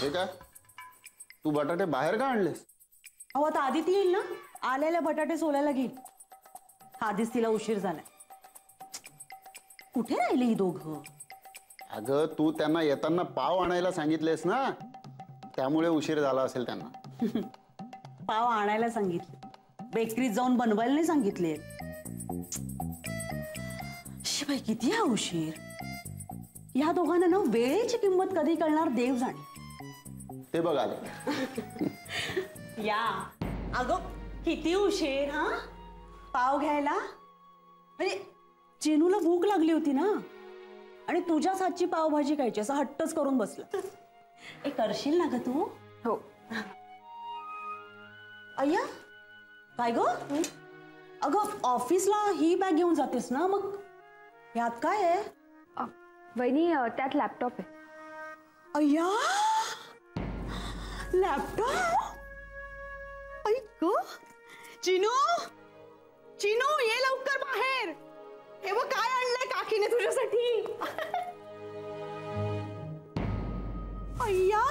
हे काय तू बटाटे बाहेर का आणलेस? अहो आता आदिती येईल ना, आलेले बटाटे सोलायला घेईल. आधीच तिला उशीर झालाय. कुठे राहिले ही दोघं? अगं तू त्यांना येताना पाव आणायला सांगितलेस ना, त्यामुळे उशीर झाला असेल त्यांना. पाव आणायला सांगितले, बेकरीत जाऊन बनवायला नाही सांगितले. शिवाय किती हा उशीर. या दोघांना ना वेळेची किंमत कधी कळणार देव जाणे. ते बघ आले. या अगं किती उशीर. हा पाव घ्यायला म्हणजे चिनूला भूक लागली होती ना, आणि तुझ्याच हातची पावभाजी खायची असं हट्टच करून बसला. एक करशील ना ग तू? हो. अय्या काय ग? अगं ऑफिसला ही बॅग घेऊन जातेस ना, मग यात काय आहे? वहिनी त्यात लॅपटॉप आहे. अय्या लॅपटॉप. ऐक चिनू, चिनू ये लवकर बाहेर. हे बघ काय आणलंय काकीने तुझ्यासाठी. अय्या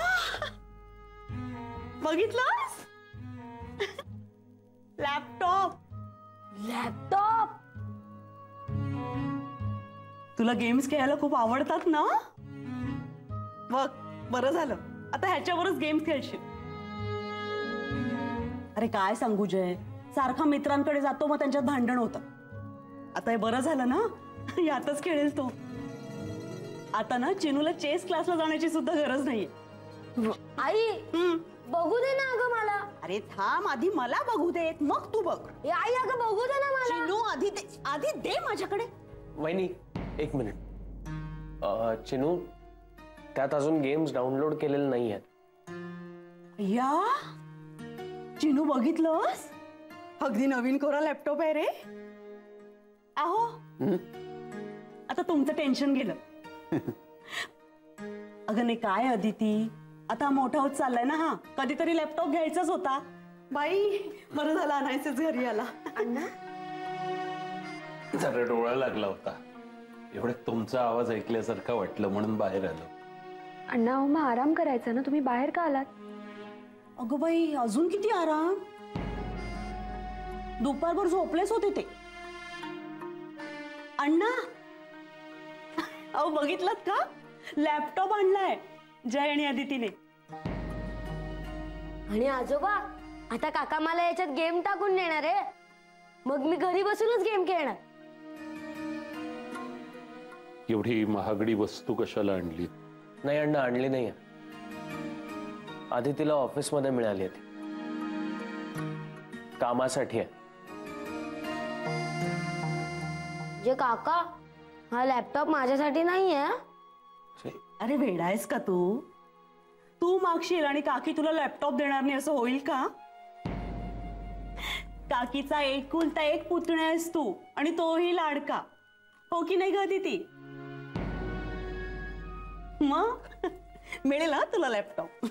बघितलंस? लॅपटॉप. लॅपटॉप. तुला गेम्स खेळायला खूप आवडतात ना? बघ बरं झालं, आता ह्याच्यावरच गेम्स खेळशील. अरे काय सांगू जय, सारखा मित्रांकडे जातो मग त्यांच्यात भांडण होतं. आता हे बरं झालं ना, यातच खेळेल तो. आता ना चिनूला चेस क्लासला जाण्याची सुद्धा गरज नाहीये. आई बघू दे ना अगं मला. अरे थांब, आधी मला बघू देत मग तू बघ. आई अगं बघू दे ना मला. चिनू आधी दे माझ्याकडे. वहिनी एक मिनिट. चिनू त्यात अजून गेम्स डाउनलोड केलेले नाही आहेत. या चिनू बघितलंस, अगदी नवीन कोरा लॅपटॉप आहे रे. आहो आता तुमचं टेन्शन गेलं. अगं नाही काय अदिती, आता मोठा होत चाललाय ना हा, कधीतरी लॅपटॉप घ्यायचाच होता. बाई बरं झालं आणायचंच घरी आला. जरा डोळा लागला होता, एवढं तुमचा आवाज ऐकल्यासारखं वाटलं म्हणून बाहेर आलो. अण्णा मग आराम करायचा ना, तुम्ही बाहेर का आलात? अगं बाई अजून किती आराम, दुपारभर झोपलेच होते ते. अण्णा अहो बघितलं का, लॅपटॉप आणलाय जय आणि अदितीने. आणि आजोबा आता काका मला याच्यात गेम टाकून देणार आहे, मग मी घरी बसूनच गेम खेळणार. एवढी महागडी वस्तू कशाला आणली? नाही अण्णा आणली नाहीये, आधी तिला ऑफिस मध्ये मिळाली ती, कामासाठी आहे. जे काका हा लॅपटॉप माझ्यासाठी नाहीये. अरे वेडा आहेस का तू? तू मागशील आणि काकी तुला लॅपटॉप देणार नाही असं होईल का? काकीचा एकुलता एक पुतण्या आहेस तू, आणि तोही लाडका, हो की नाही ग अदिती? मग मिळेल तुला लॅपटॉप.